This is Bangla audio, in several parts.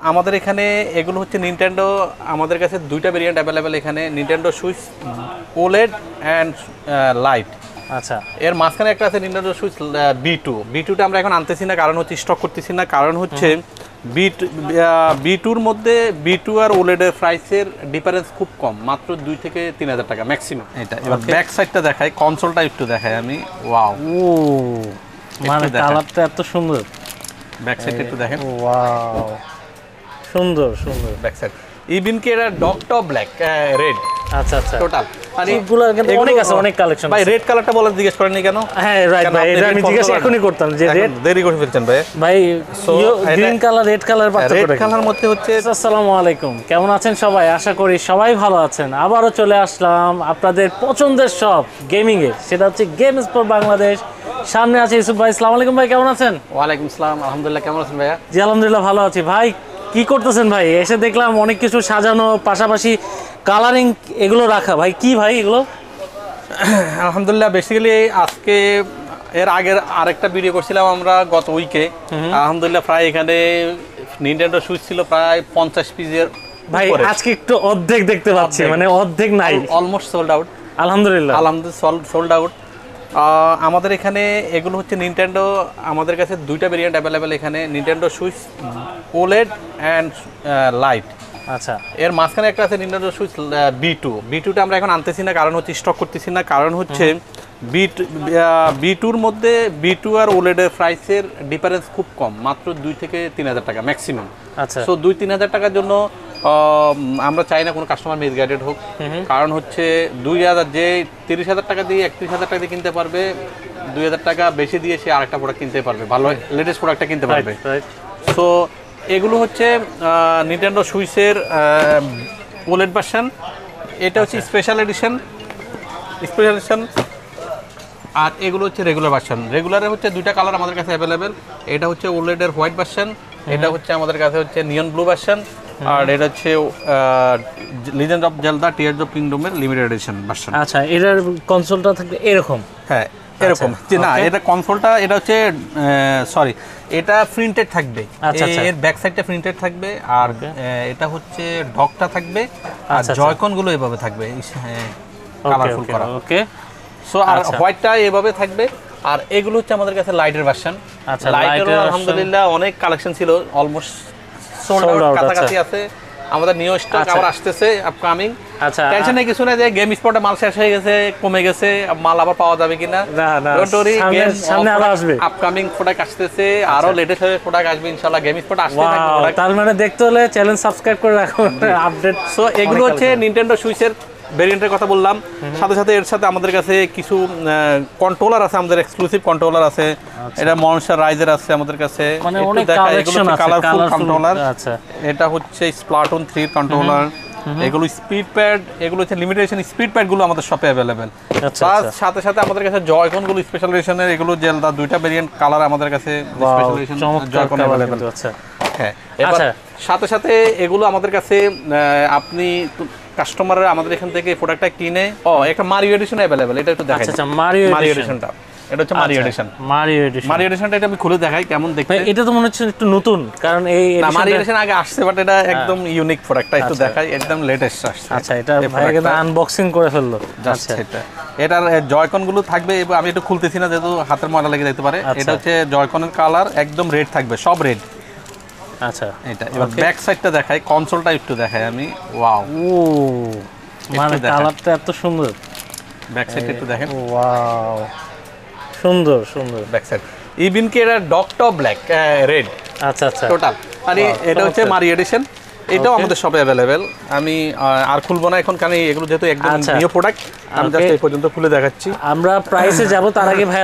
আমাদের এখানে এগুলো হচ্ছে নিনটেন্ডো। আমাদের কাছে দুইটা ভেরিয়েন্ট অ্যাভেলেবেল এখানে, Nintendo switch OLED and light. আচ্ছা, এর মাঝখানে একটা আছে নিনটেন্ডো সুইচ বি টুটা আমরা এখন আনতেছি না, কারণ হচ্ছে স্টক করতেছি না, কারণ হচ্ছে বি টুর মধ্যে বি টু আর ওলেডের প্রাইসের ডিফারেন্স খুব কম, মাত্র 2 থেকে 3,000 টাকা ম্যাক্সিমাম। এটা এবার ব্যাক সাইডটা দেখাই, কনসোলটা একটু দেখাই আমি। ওয়াও, ও মানে কালারটা এত সুন্দর। ব্যাক সাইডটা একটু দেখেন। ওয়াও, সুন্দর সুন্দর ব্যাক সাইড ইভিন কি এটা ডগ টপ ব্ল্যাক রেড। আচ্ছা আচ্ছা, টোটাল মানে এগুলো কিন্তু অনেক আছে, অনেক কালেকশন। ভাই রেড কালারটা বলে জিজ্ঞেস করেননি কেন? হ্যাঁ রাইট ভাই, এটা আমি জিজ্ঞাসা এখনই করতাম যে রেড দেরি করে ফেলছেন ভাই। ভাই গ্রিন কালার রেড কালার পার্থক্য রেড কালার মধ্যে হচ্ছে। আসসালামু আলাইকুম, কেমন আছেন সবাই? আশা করি সবাই ভালো আছেন। আবারও চলে আসলাম আপনাদের পছন্দের শপ গেমিং এর, সেটা হচ্ছে গেম স্পোর্ট বাংলাদেশ। সামনে আছে ইউসুফ ভাই। আসসালামু আলাইকুম ভাই, কেমন আছেন? ওয়ালাইকুম আসসালাম, আলহামদুলিল্লাহ, কেমন আছেন ভাইয়া? জি আলহামদুলিল্লাহ ভালো আছি। ভাই কি করতেছেন ভাই? এসে দেখলাম অনেক কিছু সাজানো, পাশাপাশি কালারিং এগুলো রাখা। ভাই কি ভাই এগুলো? আলহামদুলিল্লাহ, বেসিক্যালি আজকে এর আগের আরেকটা ভিডিও করছিলাম আমরা গত উইকে। আলহামদুলিল্লাহ প্রায় এখানে নিনটেন্ডো সুইচ ছিল প্রায় 50 পিসের। ভাই আজকে একটু অর্ধেক দেখতে পাচ্ছি, মানে অর্ধেক নাই, অলমোস্ট সোল্ড আউট। আলহামদুলিল্লাহ সোল্ড আউট। আমাদের এখানে এগুলো হচ্ছে নিনটেন্ডো। আমাদের কাছে দুইটা ভেরিয়েন্ট অ্যাভেলেবেল এখানে, Nintendo switch OLED and light. আচ্ছা, এর মাঝখানে একটা আছে নিনটেন্ডো সুইচ বি টুটা আমরা এখন আনতেছি না, কারণ হচ্ছে স্টক করতেছি না, কারণ হচ্ছে বি টুর মধ্যে বি টু আর ওলেডের প্রাইসের ডিফারেন্স খুব কম, মাত্র 2 থেকে 3,000 টাকা ম্যাক্সিমাম। আচ্ছা, সো 2-3,000 টাকার জন্য আমরা চাই না কোনো কাস্টমার মিসগাইডেড হোক। কারণ হচ্ছে 2,000 যে 30,000 টাকা দিয়ে 31,000 টাকা দিয়ে কিনতে পারবে, 2,000 টাকা বেশি দিয়ে সে আরেকটা প্রোডাক্ট কিনতে পারবে, ভালো লেটেস্ট প্রোডাক্টটা কিনতে পারবে। সো এগুলো হচ্ছে নিনটেন্ডো সুইচের ওলেড ভার্সন। এটা হচ্ছে স্পেশাল এডিশন। আর এগুলো হচ্ছে রেগুলার ভার্সন। রেগুলারে হচ্ছে দুইটা কালার আমাদের কাছে অ্যাভেলেবেল। এটা হচ্ছে ওলেডের হোয়াইট ভার্সন, এটা হচ্ছে আমাদের কাছে হচ্ছে নিয়ন ব্লু ভার্সন, আর এটা হচ্ছে legend of Zelda tears of কিংডমের লিমিটেড এডিশন ভার্সন। আচ্ছা, এটার কনসোলটা থাকবে এরকম? হ্যাঁ এরকম। না, এটা কনসোলটা এটা হচ্ছে সরি, এটা প্রিন্টেড থাকবে। এর ব্যাক সাইডটা প্রিন্টেড থাকবে, আর এটা হচ্ছে ডকটা থাকবে, আর জয়কন গুলো এভাবে থাকবে কালারফুল করা। ওকে, সো আর হোয়াইটটা এভাবে থাকবে। আর এগুলো হচ্ছে আমাদের কাছে লাইটের ভার্সন। আচ্ছা, লাইটের আলহামদুলিল্লাহ অনেক কালেকশন ছিল, অলমোস্ট সোল্ড আউট কাছাকাছি আছে। আমাদের নিউ স্টক আবার আসতেছে আপকামিং। আচ্ছা, টেনশন নেই কিছু না যে গেম স্পটে মাল শেষ হয়ে গেছে, কমে গেছে, মাল আবার পাওয়া যাবে কিনা। ডোন্ট ওরি, সামনে আরো আসবে, আপকামিং প্রোডাক্ট আসতেছে, আরো লেটেস্ট হবে প্রোডাক্ট আসবে ইনশাআল্লাহ। গেম স্পট আসতে থাকবে প্রোডাক্ট। তার মানে দেখতে হলে চ্যানেল সাবস্ক্রাইব করে রাখুন, আপডেট। সো এগুলো হচ্ছে নিনটেন্ডো সুইচের ভেরিয়েন্টের কথা বললাম। সাথে সাথে এর সাথে আমাদের কাছে কিছু কন্ট্রোলার আছে, আমাদের এক্সক্লুসিভ কন্ট্রোলার আছে। এটা মনস্টার রাইজার আছে আমাদের কাছে, মানে অনেক কালেকশন আছে, কালারফুল কন্ট্রোলার। আচ্ছা, এটা হচ্ছে স্প্লাটুন 3 কন্ট্রোলার। এগুলো স্পিড প্যাড, এগুলো হচ্ছে লিমিটেশন স্পিড প্যাড গুলো আমাদের শপে অ্যাভেলেবেল। প্লাস সাথে সাথে আমাদের কাছে জয়কন গুলো স্পেশাল এডিশনের, এগুলো জেলদা দুইটা ভেরিয়েন্ট কালার আমাদের কাছে স্পেশাল এডিশন জয়কন অ্যাভেলেবেল। আচ্ছা হ্যাঁ, এবার সাথে সাথে এগুলো আমাদের কাছে আপনি কাস্টমার আমাদের এখান থেকে প্রোডাক্টটা কিনে একটা মারিও এডিশন অ্যাভেলেবেল। এটা একটু দেখাই। আচ্ছা, মারিও এডিশনটা, এটা হচ্ছে মারিও এডিশনটা। এটা আমি খুলে দেখাই কেমন দেখতে। এটা তো মনে হচ্ছে একটু নতুন, কারণ এই মারিও এডিশন আগে আসছে, বাট এটা একদম ইউনিক প্রোডাক্টটা একটু দেখাই, একদম লেটেস্ট আসছে। আচ্ছা, এটা ভাই একদম আনবক্সিং করে ফেললো। আচ্ছা, এটার জয়কন গুলো থাকবে, আমি একটু খুলতেছি না যেহেতু হাতের ময়লা লেগে যেতে পারে। এটা হচ্ছে জয়কনের কালার একদম রেড থাকবে, সব রেড। আচ্ছা, এটা এবার ব্যাক সাইডটা দেখাই, কনসোলটা একটু দেখাই আমি। ওয়াও, মানে কালারটা এত সুন্দর। ব্যাক সাইডটা একটু দেখেন। ওয়াও, সুন্দর সুন্দর ব্যাক সাইড। ইভিন কি এটা ডগ টপ ব্ল্যাক রেড। আচ্ছা আচ্ছা, টোটাল মানে এটা হচ্ছে মারিও এডিশন। এটাও আমাদের শপে অ্যাভেলেবেল। আমি আর খুলবো না এখন, কারণ এগুলো যেহেতু একদম নিউ প্রোডাক্ট, আমি জাস্ট এই পর্যন্ত খুলে দেখাচ্ছি। আমরা প্রাইসে যাব তার আগে ভাই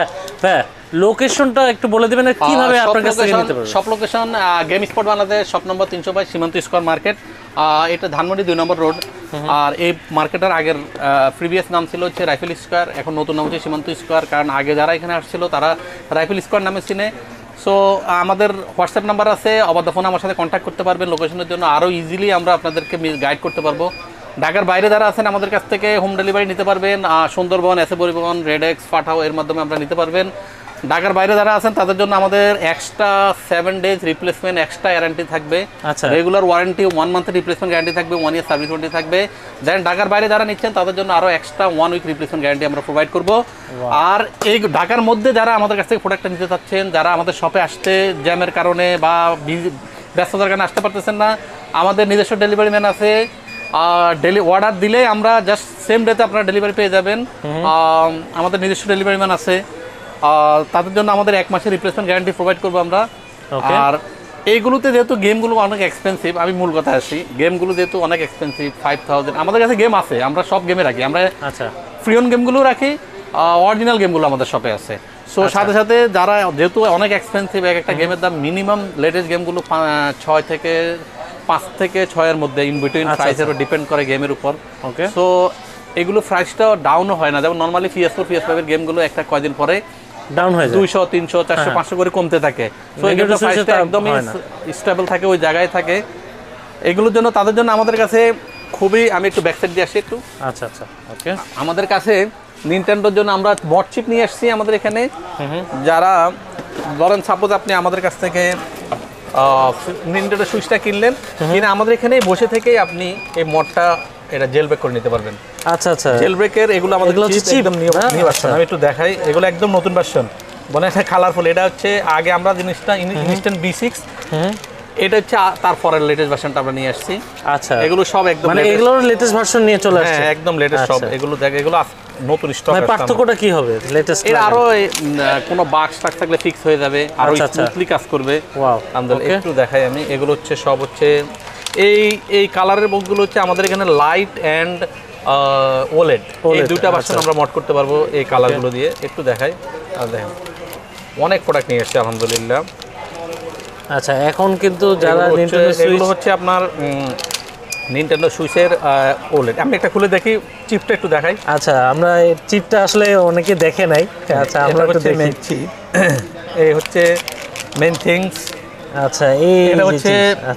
লোকেশনটা একটু বলে দিবেন, কিভাবে আপনার কাছ থেকে নিতে পারবে? সব location game spot Bangladesh, shop number 322 সীমান্ত স্কয়ার মার্কেট। এটা ধানমন্ডি 2 নম্বর রোড। আর এই মার্কেটের আগের প্রিভিয়াস নাম ছিল হচ্ছে রাইফেল স্কয়ার, এখন নতুন নাম হচ্ছে সীমান্ত স্কয়ার, কারণ আগে যারা এখানে আসছিল তারা রাইফেল স্কয়ার নামে চিনে। সো আমাদের হোয়াটসঅ্যাপ নাম্বার আছে, অবাধ ফোনে আমার সাথে কন্ট্যাক্ট করতে পারবেন লোকেশনের জন্য, আরও ইজিলি আমরা আপনাদেরকে গাইড করতে পারবো। ঢাকার বাইরে যারা আছেন আমাদের কাছ থেকে হোম ডেলিভারি নিতে পারবেন। সুন্দরবন, এসএ পরিবহন, রেডেক্স, পাঠাও এর মাধ্যমে আমরা নিতে পারবেন। ঢাকার বাইরে যারা আছেন তাদের জন্য আমাদের extra 7 days replacement extra guarantee থাকবে। আচ্ছা, রেগুলার ওয়ারেন্টি 1 মান্থের রিপ্লেসমেন্ট গ্যারান্টি থাকবে, 1 ইয়ার সার্ভিস ওয়ারেন্টি থাকবে। দেন ঢাকার বাইরে যারা নিচ্ছেন তাদের জন্য আরও এক্সট্রা 1 উইক রিপ্লেসমেন্ট গ্যারান্টি আমরা প্রোভাইড করব। আর এই ঢাকার মধ্যে যারা আমাদের কাছ থেকে প্রোডাক্টটা নিতে চাচ্ছেন, যারা আমাদের শপে আসতে জ্যামের কারণে বা ব্যস্ততার কারণে আসতে পারতেছেন না, আমাদের নিজস্ব ডেলিভারি ম্যান আছে। অর্ডার দিলে আমরা জাস্ট সেম ডেতে আপনারা ডেলিভারি পেয়ে যাবেন। আমাদের নিজস্ব ডেলিভারি ম্যান আছে, তাদের জন্য আমাদের 1 মাসের রিপ্লেসমেন্ট গ্যারান্টি প্রোভাইড করবো আমরা। আর এইগুলোতে যেহেতু গেমগুলো অনেক এক্সপেন্সিভ, আমি মূল কথা আসি, গেমগুলো যেহেতু অনেক এক্সপেন্সিভ, 5000 আমাদের কাছে গেম আছে, আমরা সব গেমে রাখি, আমরা ফ্রি অন গেমগুলো রাখি, অরিজিনাল গেমগুলো আমাদের শপে আছে। সো সাথে সাথে যারা যেহেতু অনেক এক্সপেন্সিভ, একটা গেমের দাম মিনিমাম লেটেস্ট গেমগুলো 5 থেকে 6 এর মধ্যে, ইন বিটুইন প্রাইসের ডিপেন্ড করে গেমের উপর। ওকে, সো এগুলো প্রাইসটা ডাউনও হয় না, যেমন নর্মালি PS4 PS5 এর গেমগুলো একটা কয়দিন পরে ডাউন হয়ে যায়, 200 300 400 500 করে কমতে থাকে। সো এগুলো প্রাইসটা একদমই স্টেবল থাকে, ওই জায়গায় থাকে। এগুলোর জন্য তাদের জন্য আমাদের কাছে খুবই, আমি একটু ব্যাক সাইড দিয়ে আসি একটু। আচ্ছা, ওকে, আমাদের কাছে নিনটেন্ডোর জন্য আমরা বট চিপ নিয়ে আসছি আমাদের এখানে। যারা ধরেন সাপোজ আপনি আমাদের কাছ থেকে নিনটেন্ডো সুইচটা কিনলেন, কিনে আমাদের এখানে বসে থেকেই আপনি এই মডটা এটা জেল ব্রেক করে নিতে পারবেন। আচ্ছা, জেল ব্রেকের এগুলো আমাদের একদম নিউ ভার্সন, আমি একটু দেখাই, এগুলো একদম নতুন ভার্সন, মানে এটা কালারফুল। এটা হচ্ছে আগে আমরা জিনিসটা ইনস্ট্যান্ট B6, এটা হচ্ছে তারপরের লেটেস্ট ভার্সনটা আমরা নিয়ে আসছি। আচ্ছা, এগুলো সব একদম মানে এগুলোর লেটেস্ট ভার্সন নিয়ে চলে আসছে, হ্যাঁ একদম লেটেস্ট সব। এগুলো দেখ, এগুলো নতুন স্টক আছে। পার্থক্যটা কি হবে লেটেস্ট? এর আরো কোনো বাগ স্ট্রাক থাকলে ফিক্স হয়ে যাবে, আর স্মুথলি কাজ করবে। ওয়াও, একটু দেখাই আমি, এগুলো হচ্ছে সব হচ্ছে এই কালারের বক্সগুলো হচ্ছে আমাদের এখানে লাইট এন্ড ওলেড, এই দুইটা ভার্সন আমরা মড করতে পারবো এই কালারগুলো দিয়ে। একটু দেখাই, আর দেখেন অনেক প্রোডাক্ট নিয়ে এসেছে আলহামদুলিল্লাহ। আচ্ছা, এখন কিন্তু যারা নিনটেন্ডো এগুলো হচ্ছে আপনার নিনটেন্ডো সুইচের ওলেড, আমি একটা খুলে দেখি, চিপটা একটু দেখাই। আচ্ছা, আমরা চিপটা আসলে অনেকে দেখে নাই। আচ্ছা, আমরা একটু দেখি চিপ, এই হচ্ছে মেইন থিংস। আচ্ছা, এটা হচ্ছে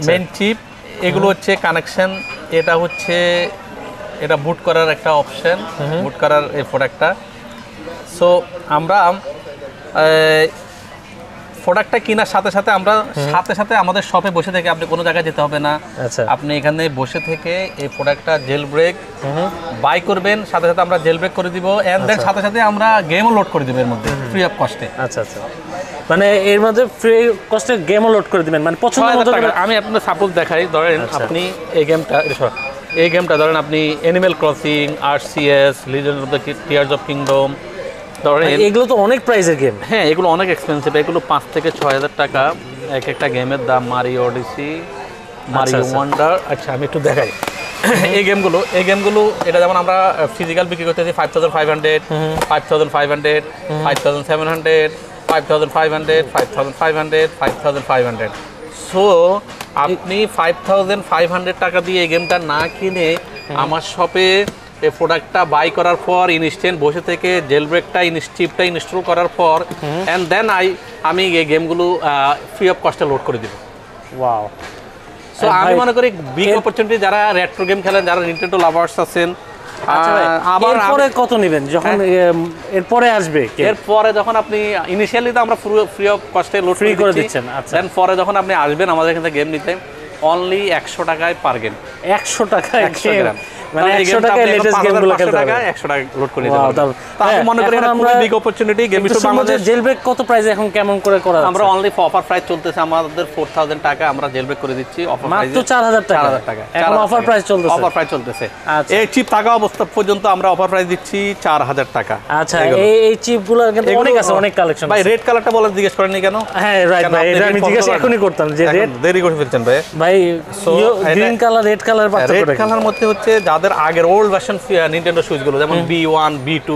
মেইন চিপ, এগুলো হচ্ছে কানেকশন, এটা হচ্ছে এটা বুট করার একটা অপশন, বুট করার এই প্রোডাক্টটা। সো আমরা প্রোডাক্টটা কেনার সাথে সাথে আমরা সাথে আমাদের শপে বসে থেকে, আপনি কোনো জায়গায় যেতে হবে না, আপনি এখানে বসে থেকে এই প্রোডাক্টটা জেল ব্রেক বাই করবেন, সাথে সাথে আমরা জেল ব্রেক করে দিব, এন্ড দেন সাথে সাথে আমরা গেমও লোড করে দিব এর মধ্যে ফ্রি অফ কস্টে। আচ্ছা, মানে এর মধ্যে ফ্রি কস্টে গেমও লোড করে দিবেন, মানে পছন্দ মতো। আমি আপনার সাপোজ দেখাই, ধরেন আপনি এই গেমটা ধরেন আপনি animal crossing, RCS, legend of the tears of kingdom, এগুলো তো অনেক প্রাইসের গেম। হ্যাঁ, এগুলো অনেক এক্সপেন্সিভ, এগুলো 5 থেকে 6000 টাকা এক একটা গেমের দাম। মারিও ওডিসি, মারিও ওয়ান্ডার। আচ্ছা, আমি একটু দেখাই এই গেমগুলো এটা যেমন আমরা ফিজিক্যাল বিক্রি করতেছি 5500, 5500, 5700, 5500, 5500, 5500। সো আপনি 5500 টাকা দিয়ে এই গেমটা না কিনে আমার শপে এই প্রোডাক্টটা বাই করার পর ইনস্ট্যান্ট বসে থেকে জেল ব্রেকটা চিপটা ইনস্টল করার পর এন্ড দেন আমি এই গেমগুলো ফ্রি অফ কস্টে লোড করে দিব। ওয়াও, সো আমি মনে করি বিগ অপরচুনিটি যারা রেট্রো গেম খেলেন, যারা নিনটেন্ডো লাভার্স আছেন। আবার এরপরে কত নেবেন যখন এরপরে আসবে? এরপরে যখন আপনি ইনিশিয়ালি তো আমরা ফ্রি অফ কস্টে লোড ফ্রি করে দিচ্ছেন, দেন পরে যখন আপনি আসবেন আমাদের এখানে গেম নিতে, অনলি 100 টাকায় পার গেম। 100 টাকায় মানে 100 টাকায় লেটেস্ট গেমগুলো খেলতে হবে, 100 টাকা লোড করে দিতে পারবেন। তাহলে মনে করি এটা খুবই বিগ অপরচুনিটি। গেম বিশ্বর বাংলাদেশ জেল ব্রেক কত প্রাইসে এখন কেমন করে করা যাচ্ছে? আমরা অনলি অফার প্রাইস চলতেছে আমাদের 4000 টাকা আমরা জেল ব্রেক করে দিচ্ছি অফার প্রাইসে, মাত্র 4000 টাকা। এখন অফার প্রাইস চলতেছে, অফার প্রাইস চলতেছে। এই চিপ থাকা অবস্থা পর্যন্ত আমরা অফার প্রাইস দিচ্ছি 4000 টাকা। আচ্ছা, এই চিপগুলো কিন্তু অনেক আছে, অনেক কালেকশন। ভাই রেড কালারটা বলে জিজ্ঞেস করেননি কেন? হ্যাঁ রাইট ভাই, এটা আমি জিজ্ঞাসা এখনই করতাম যে রেড দেরি করে ফেলছেন ভাই। ভাই গ্রিন কালার রেড কালার পার্থক্য, রেড কালার মধ্যে হচ্ছে যাদের আগের ওল্ড ভার্সন নিনটেন্ডো সুইচগুলো যেমন B1 B2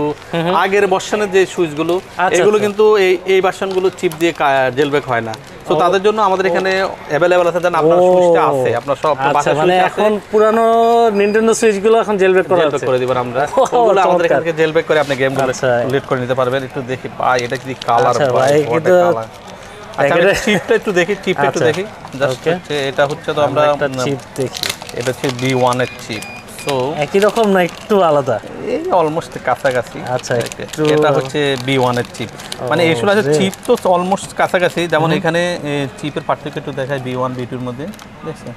আগের ভার্সনের যে সুইচগুলো, এগুলো কিন্তু এই ভার্সনগুলো চিপ দিয়ে জেল ব্রেক হয় না। তো তাদের জন্য আমাদের এখানে अवेलेबल আছে, দেন আপনার সুইচটা আছে, আপনার সব বাসায় মানে এখন পুরানো নিনটেন্ডো সুইচগুলো এখন জেল ব্রেক করে দিবেন আমরা, ওগুলো আমাদের এখান থেকে জেল ব্রেক করে আপনি গেমগুলো লোড করে নিতে পারবেন। একটু দেখি ভাই এটা কি কালার, ভাই এটা কালার। আচ্ছা, চিপটা একটু দেখি, চিপটা একটু দেখি জাস্ট হচ্ছে এটা হচ্ছে, তো আমরা একটা চিপ দেখি, এটা হচ্ছে B1 এর চিপ। সো একই রকম না, একটু আলাদা, এই অলমোস্ট কাছাকাছি। আচ্ছা, এটা হচ্ছে B1 এর চিপ, মানে এগুলো আছে চিপ তো অলমোস্ট কাছাকাছি। যেমন এখানে চিপের পার্থক্য একটু দেখায় B1 B2 এর মধ্যে, দেখছেন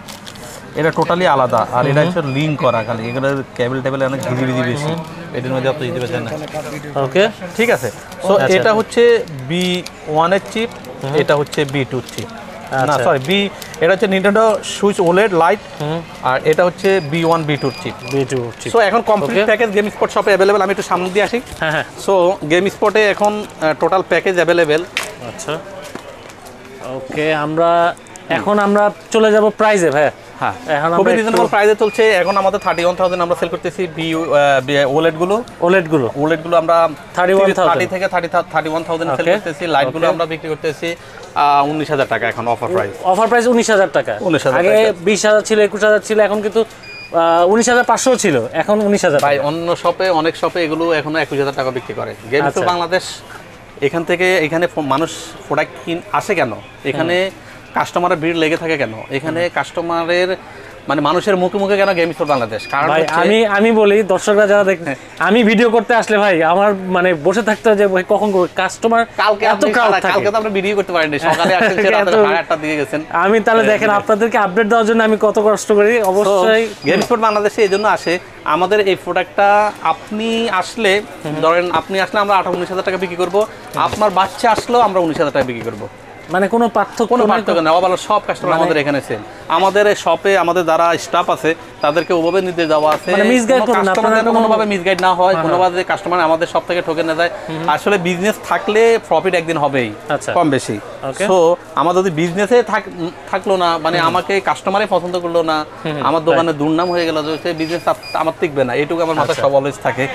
এটা টোটালি আলাদা, আর এটা হচ্ছে লিঙ্ক করা, খালি এগুলো কেবল টেবিল অনেক ঘিজি বেশি, এটার মধ্যে অত ইজি পেছেন না। ওকে, ঠিক আছে। সো এটা হচ্ছে B1 এর চিপ, এটা হচ্ছে B2 চিপ, না সরি এটা হচ্ছে Nintendo Switch OLED Lite, আর এটা হচ্ছে B1 B2 চিপ। সো এখন কমপ্লিট প্যাকেজ গেম স্পট শপে अवेलेबल। আমি একটু সামনে দিয়ে আসি। হ্যাঁ, সো গেম স্পটে এখন টোটাল প্যাকেজ अवेलेबल। আচ্ছা, ওকে, এখন আমরা চলে যাব প্রাইজে ভাই। হ্যাঁ, খুবই রিজনেবল প্রাইসে চলছে এখন আমাদের 31,000 আমরা সেল করতেছি OLED গুলো আমরা 30 থেকে 31,000 সেল করতেছি। লাইট গুলো আমরা বিক্রি করতেছি 19,000 টাকা এখন অফার প্রাইস 19,000 টাকা। আগে 20,000 ছিল, 21,000 ছিল, এখন কিন্তু 19,500 ছিল, এখন 19,000 ভাই। অন্য শপে, অনেক শপে এগুলো এখনো 21,000 টাকা বিক্রি করে। গেম স্টোর বাংলাদেশ এখান থেকে এখানে মানুষ প্রোডাক্ট আসে কেন, এখানে কাস্টমারের ভিড় লেগে থাকে কেন, এখানে কাস্টমারের মানে মানুষের মুখে মুখে কেন গেম স্টোর বাংলাদেশ? কারণ আমি বলি দর্শকরা যারা দেখে, আমি ভিডিও করতে আসলে ভাই আমার মানে বসে থাকতে হয় যে কখন কাস্টমার, কালকে তো আমরা ভিডিও করতে পারিনি, সকালে আসেন রাত 8:30 দিকে গেছেন। আমি তাহলে দেখেন আপনাদেরকে আপডেট দেওয়ার জন্য আমি কত কষ্ট করি। অবশ্যই গেম স্টোর বাংলাদেশে এই জন্য আসে, আমাদের এই প্রোডাক্টটা আপনি আসলে ধরেন আপনি আসলে আমরা 19,000 টাকা বিক্রি করবো, আপনার বাচ্চা আসলেও আমরা 19,000 টাকা বিক্রি করবো। মানে কোনো পার্থক্য না, ওভারঅল সব কাস্টমার আমাদের এখানে সেম। আমাদের এই শপে আমাদের যারা স্টাফ আছে তাদেরকে ওভাবে নির্দেশ দেওয়া আছে, কোনোভাবে মিসগাইড না হয়, কোনোভাবে কাস্টমার আমাদের সব থেকে ঠকে না যায়। আসলে বিজনেস থাকলে প্রফিট একদিন হবেই কম বেশি। সো আমার যদি বিজনেসে থাকলো না, মানে আমাকে কাস্টমারে পছন্দ করলো না, আমার দোকানে দুর্নাম হয়ে গেল, যে বিজনেস আমার টিকবে না, এটুকু আমার মাথায় সব অলওয়েজ থাকে।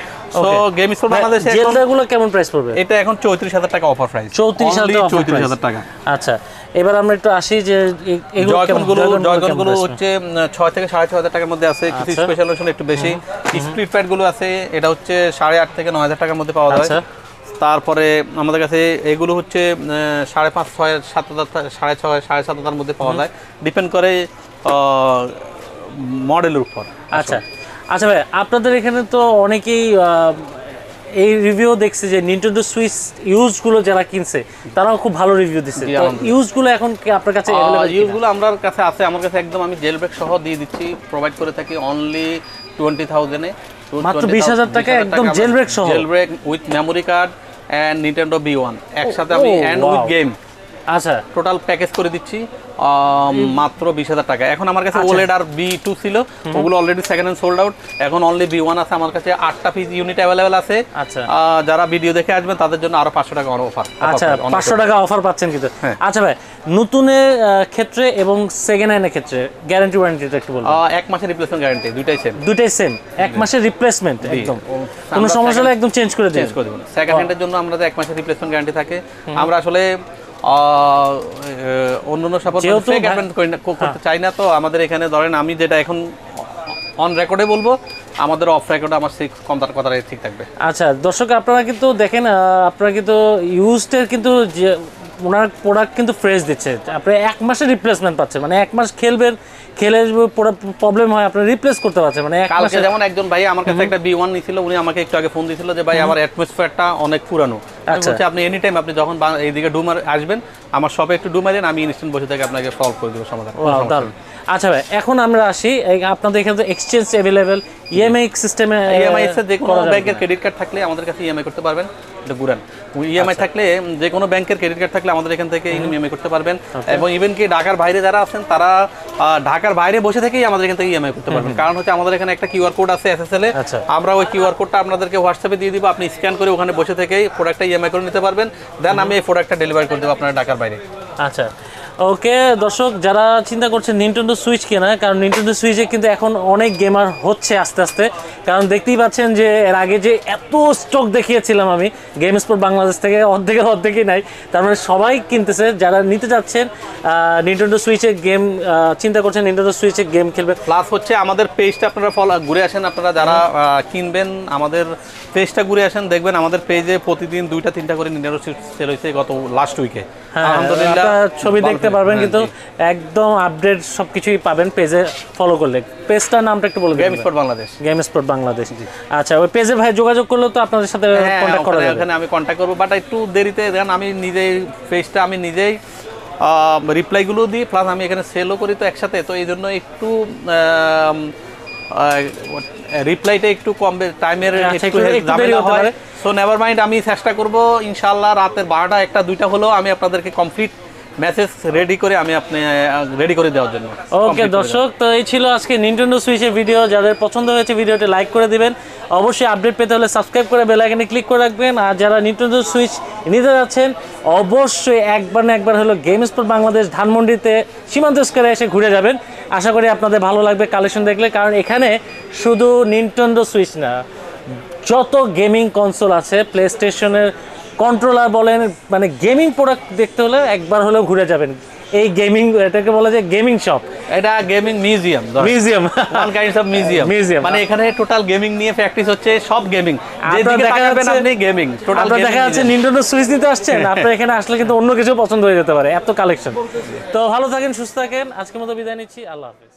সো গেম স্টোর বাংলাদেশে জেলগুলো কেমন প্রাইস পড়বে? এটা এখন 34,000 টাকা অফার প্রাইস। 34,000 টাকা। আচ্ছা, এবার আমরা একটু আসি যে জয়কনগুলো হচ্ছে 6 থেকে 6,500 টাকার মধ্যে আছে, কিছু স্পেশাল ভার্সন একটু বেশি। স্প্লিট প্যাড গুলো আছে, এটা হচ্ছে 8,500 থেকে 9,000 টাকার মধ্যে পাওয়া যায়। তারপরে আমাদের কাছে এগুলো হচ্ছে 5,500, 6,000, 7,000, 6,500, 7,500 মধ্যে পাওয়া যায়, ডিপেন্ড করে মডেলের উপর। আচ্ছা আচ্ছা ভাই, আপনাদের এখানে তো অনেকেই এই রিভিউ দেখছে যে নিনটেন্ডো সুইচ ইউজগুলো যারা কিনছে তারাও খুব ভালো রিভিউ দিচ্ছে। তো ইউজগুলো এখন কি আপনার কাছে अवेलेबल? ইউজগুলো আমার কাছে আছে, আমার কাছে একদম আমি জেল ব্রেক সহ দিয়ে দিচ্ছি, প্রোভাইড করে থাকি অনলি 20,000 এ, মাত্র 20,000 টাকা একদম জেল ব্রেক সহ, jailbreak with memory card and Nintendo B1 একসাথে আমি এন্ড উইথ গেম। আচ্ছা, টোটাল প্যাকেজ করে দিচ্ছি মাত্র 20,000 টাকা। এখন আমার কাছে OLED আর B2 ছিল, ওগুলো already second hand sold out. এখন অনলি B1 আছে আমার কাছে, 8টা পিস ইউনিট अवेलेबल আছে। আচ্ছা, যারা ভিডিও দেখে আসবেন তাদের জন্য আরো 500 টাকা অফার। আচ্ছা, 500 টাকা অফার পাচ্ছেন কিন্তু। আচ্ছা ভাই, নতুনের ক্ষেত্রে এবং সেকেন্ড হ্যান্ডের ক্ষেত্রে গ্যারান্টি ওয়ারেন্টিটা একটু বলুন। 1 মাসের রিপ্লেসমেন্ট গ্যারান্টি, দুইটাই সেম। 1 মাসের রিপ্লেসমেন্ট, একদম কোনো সমস্যা হলে একদম চেঞ্জ করে দেব। সেকেন্ড হ্যান্ডের জন্য আমাদের 1 মাসের রিপ্লেসমেন্ট গ্যারান্টি থাকে। আমরা আসলে অন্যান্য সাপোর্ট করতে চাই না, তো আমাদের এখানে ধরেন আমি যেটা এখন অন রেকর্ডে বলবো, আমাদের অফ রেকর্ডে আমার কথাটা ঠিক থাকবে। আচ্ছা দর্শক, আপনারা কিন্তু দেখেন, আপনারা কিন্তু ইউজডের কিন্তু যে ওনার প্রোডাক্ট কিন্তু ফ্রেশ দিচ্ছে, আপনি 1 মাসের রিপ্লেসমেন্ট পাচ্ছেন, মানে 1 মাস খেলে প্রবলেম হয় আপনি রিপ্লেস করতে পারছেন, মানে 1 মাসে। যেমন একজন ভাই আমার কাছে একটা B1 নিছিল, উনি আমাকে একটু আগে ফোন দিছিল যে ভাই আমার অ্যাটমসফিয়ারটা অনেক পুরানো। আমি বলছি আপনি এনি টাইম, আপনি যখন এইদিকে ডুমার আসবেন আমার শপে একটু ডুমারেন, আমি ইনস্ট্যান্ট বসে থেকে আপনাকে সলভ করে দেব সমাধান। আচ্ছা ভাই, এখন আমরা আসি, আপনাদের এখানে তো এক্সচেঞ্জ अवेलेबल, ইএমআই সিস্টেমে, ইএমআই এর যে কোনো ব্যাংকের ক্রেডিট কার্ড থাকলে আমাদের কাছে ইএমআই করতে পারবেন। এটা গুরান ইএমআই থাকলে, যে কোনো ব্যাংকের ক্রেডিট কার্ড থাকলে আমাদের এখান থেকে ইএমআই করতে পারবেন। এবং ইভেন কি ঢাকার বাইরে যারা আছেন তারা ঢাকার বাইরে বসে থেকেই আমাদের এখান থেকে ইএমআই করতে পারবেন। কারণ হচ্ছে আমাদের এখানে একটা কিউআর কোড আছে এসএসএল এ, আমরা ওই কিউআর কোডটা আপনাদেরকে হোয়াটসঅ্যাপে দিয়ে দিব, আপনি স্ক্যান করে ওখানে বসে থেকেই প্রোডাক্টটা ইএমআই করে নিতে পারবেন, দেন আমি এই প্রোডাক্টটা ডেলিভারি করে দেবো আপনার ঢাকার বাইরে। আচ্ছা ওকে, দর্শক যারা চিন্তা করছেন নিনটেন্ডো সুইচ কেনা, কারণ নিনটেন্ডো সুইচে কিন্তু এখন অনেক গেমার হচ্ছে আস্তে আস্তে, কারণ দেখতেই পাচ্ছেন যে এর আগে যে এত স্টক দেখিয়েছিলাম আমি গেম স্পোর্ট বাংলাদেশ থেকে, অর্ধেকই নাই, তার মানে সবাই কিনতেছে। যারা নিতে যাচ্ছেন নিনটেন্ডো সুইচে গেম চিন্তা করছেন, নিনটেন্ডো সুইচে গেম খেলবে, প্লাস হচ্ছে আমাদের পেজটা আপনারা ঘুরে আসেন, আপনারা যারা কিনবেন আমাদের পেজটা ঘুরে আসেন, দেখবেন আমাদের পেজে প্রতিদিন 2টা 3টা করে নিনটেন্ডো সুইচ সেল হয়েছে গত লাস্ট উইকে। আলহামদুলিল্লাহ, ছবি দেখতে পারবেন, কিন্তু একদম আপডেট সবকিছুই পাবেন পেজে ফলো করলে। পেজটার নামটা একটু বলে দিন। Game spot Bangladesh. Game spot Bangladesh. আচ্ছা, ওই পেজে ভাই যোগাযোগ করলে তো আপনাদের সাথে কন্টাক্ট করা যাবে। এখানে আমি কন্টাক্ট করব, বাট একটু দেরিতে, কারণ আমি নিজেই পেজটা আমি নিজেই রিপ্লাইগুলো দিই, প্লাস আমি এখানে সেলও করি তো একসাথে, তো এই জন্য একটু রিপ্লাইটা একটু কম টাইমের একটু ঝামেলা হয়। সো নেভার মাইন্ড, আমি চেষ্টা করব ইনশাআল্লাহ রাতের 12টা 1টা 2টা হলেও আমি আপনাদেরকে কমপ্লিট মেসেজ রেডি করে রেডি করে দেওয়ার জন্য। ওকে দর্শক, তো এই ছিল আজকে নিনটেন্ডো সুইচের ভিডিও। যাদের পছন্দ হয়েছে ভিডিওটি লাইক করে দিবেন, অবশ্যই আপডেট পেতে হলে সাবস্ক্রাইব করে বেল আইকনে ক্লিক করে রাখবেন। আর যারা নিনটেন্ডো সুইচ নিতে যাচ্ছেন অবশ্যই একবার না একবার হলো গেম স্পট বাংলাদেশ ধানমন্ডিতে সীমান্ত স্কয়ারে এসে ঘুরে যাবেন। আশা করি আপনাদের ভালো লাগবে কালেকশন দেখলে, কারণ এখানে শুধু নিনটেন্ডো সুইচ না, যত গেমিং কনসোল আছে, প্লে স্টেশনের কন্ট্রোলার বলেন, মানে গেমিং প্রোডাক্ট দেখতে হলে একবার হলেও ঘুরে যাবেন এই গেমিং, এটাকে বলা যায় গেমিং শপ। এটা gaming museum, one kinds of museum. মানে এখানে টোটাল গেমিং নিয়ে প্র্যাকটিস হচ্ছে, সব গেমিং, যেদিকে তাকাবেন আপনি গেমিং, টোটাল গেমিং। দেখা যাচ্ছে নিনটেন্ডো সুইচ নিতে আসছেন, আপনার এখানে আসলে কিন্তু অন্য কিছু পছন্দ হয়ে যেতে পারে, এত কালেকশন। তো ভালো থাকেন, সুস্থ থাকেন, আজকের মতো বিদায় নিচ্ছি, আল্লাহ হাফেজ।